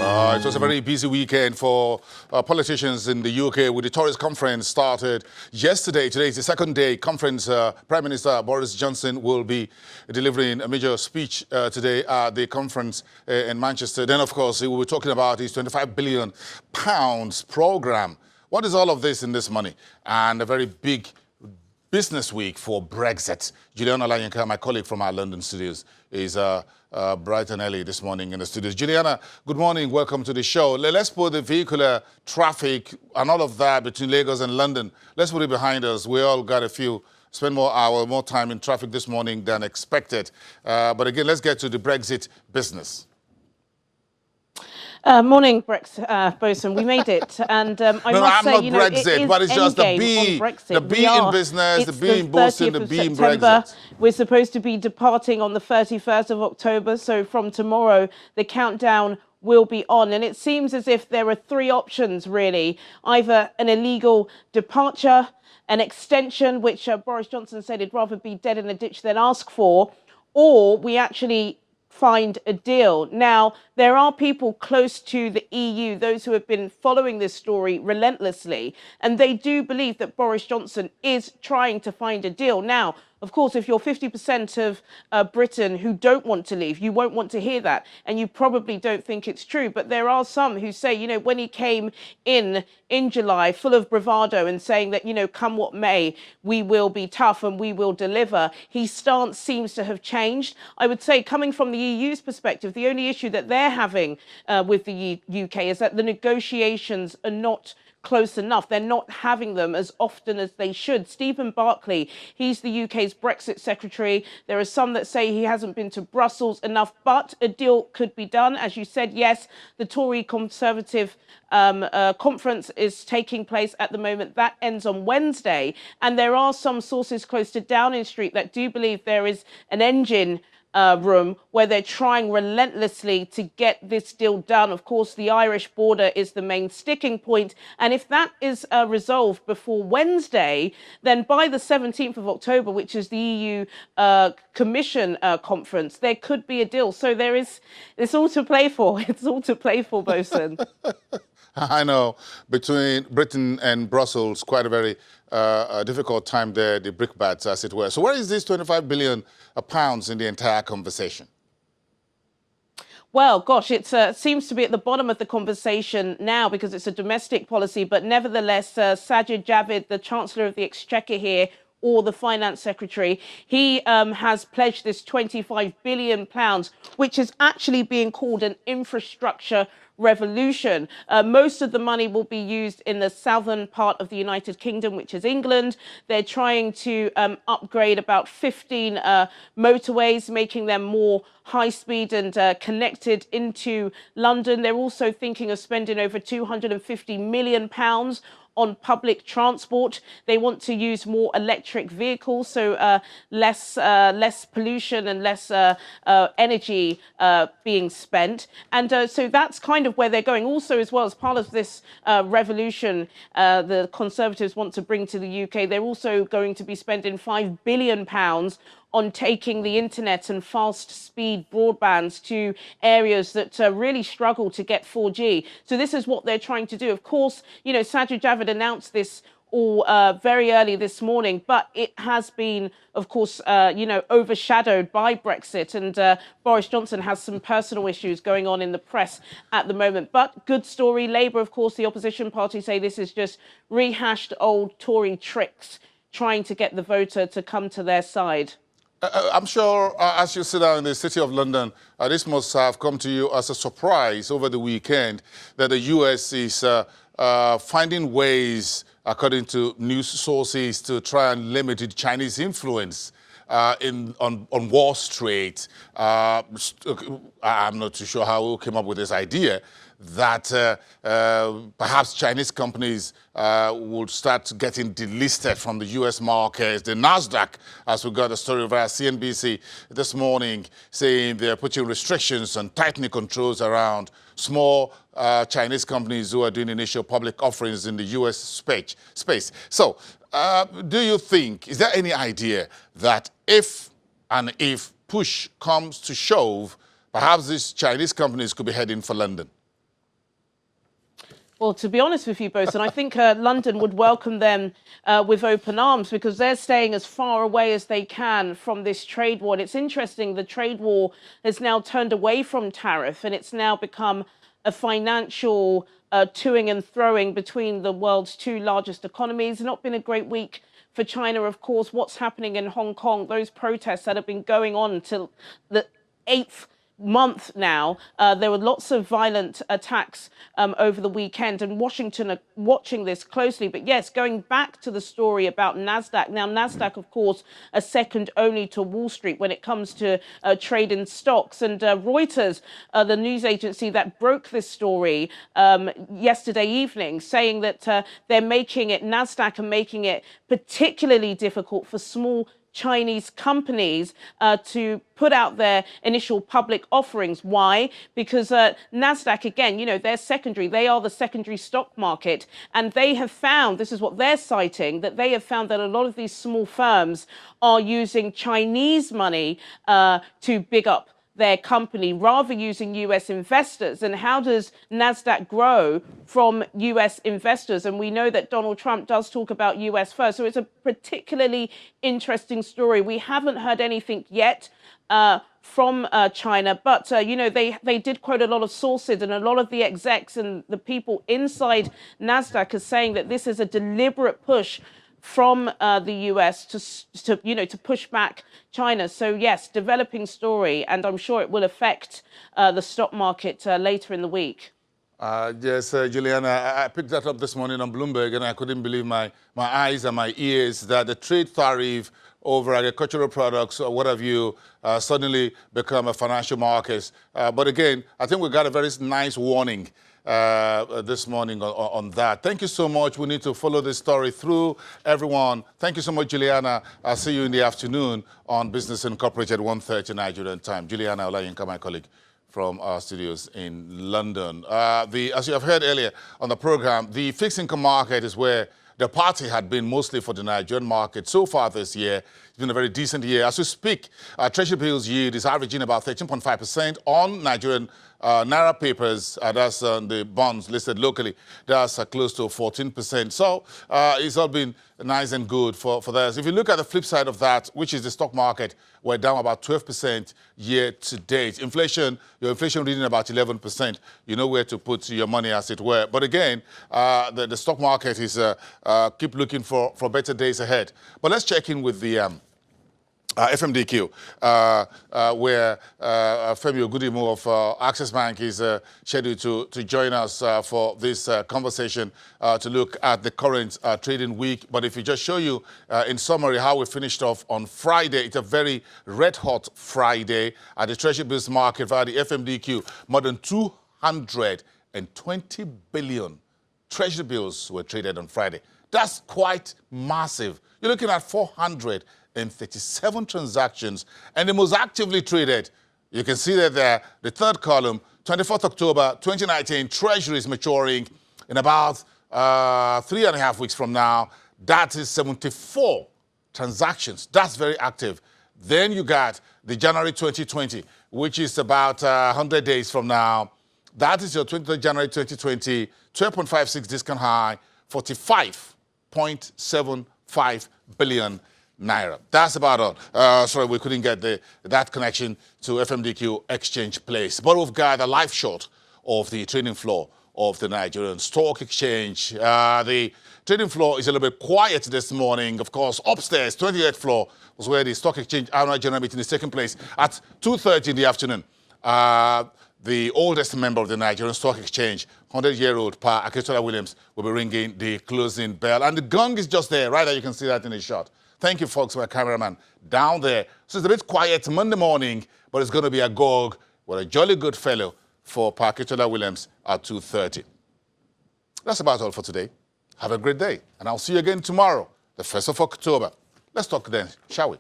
It was a very busy weekend for politicians in the UK with the Tories conference started yesterday. Today is the second day conference. Prime Minister Boris Johnson will be delivering a major speech today at the conference in Manchester. Then, of course, he will be talking about his £25 billion program. What is all of this in this money? And a very big business week for Brexit. Julian Olayenka, my colleague from our London studios, is bright and early this morning in the studios. Juliana, good morning. Welcome to the show. Let's put the vehicular traffic and all of that between Lagos and London. Let's put it behind us. We all got spend more time in traffic this morning than expected. But again, let's get to the Brexit business. Morning, Bosun. We made it, and I must say, Brexit, but it's just the B in business, the B in Boston, the B in Brexit. We're supposed to be departing on the 31st of October, so from tomorrow, the countdown will be on. And it seems as if there are three options, really. Either an illegal departure, an extension, which Boris Johnson said he'd rather be dead in a ditch than ask for, or we actually find a deal. Now, there are people close to the EU, those who have been following this story relentlessly, and they do believe that Boris Johnson is trying to find a deal. Now, of course, if you're 50% of Britain who don't want to leave, you won't want to hear that, and you probably don't think it's true. But there are some who say, when he came in July full of bravado and saying that, come what may, we will be tough and we will deliver, his stance seems to have changed. I would say, coming from the EU's perspective, the only issue that they're having with the UK is that the negotiations are not close enough. They're not having them as often as they should. Stephen Barclay, he's the UK's Brexit secretary. There are some that say he hasn't been to Brussels enough, but a deal could be done. As you said, yes, the Tory Conservative conference is taking place at the moment. That ends on Wednesday. And there are some sources close to Downing Street that do believe there is an engine room where they're trying relentlessly to get this deal done. Of course, the Irish border is the main sticking point. And if that is resolved before Wednesday, then by the 17th of October, which is the EU Commission conference, there could be a deal. So it's all to play for. It's all to play for, Bosun. I know, between Britain and Brussels, quite a very difficult time there, the brickbats, as it were. So where is this £25 billion in the entire conversation? Well, gosh, it seems to be at the bottom of the conversation now because it's a domestic policy. But nevertheless, Sajid Javid, the Chancellor of the Exchequer here, or the Finance Secretary, he has pledged this £25 billion, which is actually being called an infrastructure revolution. Most of the money will be used in the southern part of the United Kingdom, which is England. They're trying to upgrade about 15 motorways, making them more high speed and connected into London. They're also thinking of spending over £250 million on public transport. They want to use more electric vehicles, so less pollution and less energy being spent. And so that's kind of where they're going. Also, as well, as part of this revolution the Conservatives want to bring to the UK, they're also going to be spending £5 billion on taking the internet and fast-speed broadbands to areas that really struggle to get 4G. So this is what they're trying to do. Of course, Sajid Javid announced this all very early this morning, but it has been, of course, overshadowed by Brexit. And Boris Johnson has some personal issues going on in the press at the moment. But good story. Labour, of course, the opposition party, say this is just rehashed old Tory tricks, trying to get the voter to come to their side. I'm sure as you sit down in the City of London, this must have come to you as a surprise over the weekend that the US is finding ways, according to news sources, to try and limit the Chinese influence on Wall Street. I'm not too sure how we came up with this idea that perhaps Chinese companies would start getting delisted from the U.S. markets. The NASDAQ, as we got a story via CNBC this morning, saying they're putting restrictions and tightening controls around small Chinese companies who are doing initial public offerings in the U.S. space. So do you think, is there any idea that if push comes to shove, perhaps these Chinese companies could be heading for London? Well, to be honest with you, Bosun, I think London would welcome them with open arms because they're staying as far away as they can from this trade war. And it's interesting, the trade war has now turned away from tariff and it's now become a financial toing and throwing between the world's two largest economies. It's not been a great week for China, of course. What's happening in Hong Kong, those protests that have been going on till the 8th month now. There were lots of violent attacks over the weekend, and Washington are watching this closely. But yes, going back to the story about NASDAQ. Now, NASDAQ, of course, are second only to Wall Street when it comes to trade in stocks. And Reuters, the news agency that broke this story yesterday evening, saying that they're making it, NASDAQ are making it particularly difficult for small Chinese companies to put out their initial public offerings. Why? Because NASDAQ, again, you know, they're secondary. They are the secondary stock market. And they have found, this is what they're citing, that they have found that a lot of these small firms are using Chinese money to big up their company, rather using US investors. And how does NASDAQ grow from US investors? And we know that Donald Trump does talk about US first. So it's a particularly interesting story. We haven't heard anything yet from China, but, you know, they did quote a lot of sources, and a lot of the execs and the people inside NASDAQ are saying that this is a deliberate push from the US to push back China. So yes, developing story, and I'm sure it will affect the stock market later in the week. Yes, Juliana, I picked that up this morning on Bloomberg, and I couldn't believe my eyes and my ears that the trade tariff over agricultural products or what have you suddenly become a financial market. But again, I think we got a very nice warning this morning on that. Thank you so much. We need to follow this story through, everyone. Thank you so much, Juliana. I'll see you in the afternoon on Business Incorporated, 1:30 Nigerian time. Juliana Olayinka, my colleague from our studios in London. As you have heard earlier on the program, the fixed income market is where the party had been mostly for the Nigerian market so far this year. It's been a very decent year. As we speak, Treasury bills yield is averaging about 13.5% on Nigerian Naira papers. That's the bonds listed locally. That's close to 14%. So it's all been nice and good for those. If you look at the flip side of that, which is the stock market, we're down about 12% year to date. Inflation, your inflation reading about 11%. You know where to put your money, as it were. But again, the stock market is keep looking for better days ahead. But let's check in with the FMDQ, where Femi Ogudimo of Access Bank is scheduled to join us for this conversation to look at the current trading week. But if you just show you in summary how we finished off on Friday, it's a very red-hot Friday at the Treasury bills market via the FMDQ. More than 220 billion Treasury bills were traded on Friday. That's quite massive. You're looking at 437 transactions, and the most actively traded, you can see that there, the third column, 24th October 2019, Treasuries maturing in about 3.5 weeks from now. That is 74 transactions. That's very active. Then you got the January 2020, which is about 100 days from now. That is your 23rd January 2020, 12.56 discount high, 45.75 billion Naira. That's about all. Sorry, we couldn't get that connection to FMDQ Exchange Place. But we've got a live shot of the trading floor of the Nigerian Stock Exchange. The trading floor is a little bit quiet this morning. Of course, upstairs, 28th floor, was where the Stock Exchange annual general meeting is taking place at 2:30 in the afternoon. The oldest member of the Nigerian Stock Exchange, 100-year-old Pa Akitola Williams, will be ringing the closing bell. And the gong is just there, right there. You can see that in the shot. Thank you, folks, my cameraman down there. So it's a bit quiet Monday morning, but it's going to be a gog with a jolly good fellow for Pa Akitola Williams at 2:30. That's about all for today. Have a great day, and I'll see you again tomorrow, the 1st of October. Let's talk then, shall we?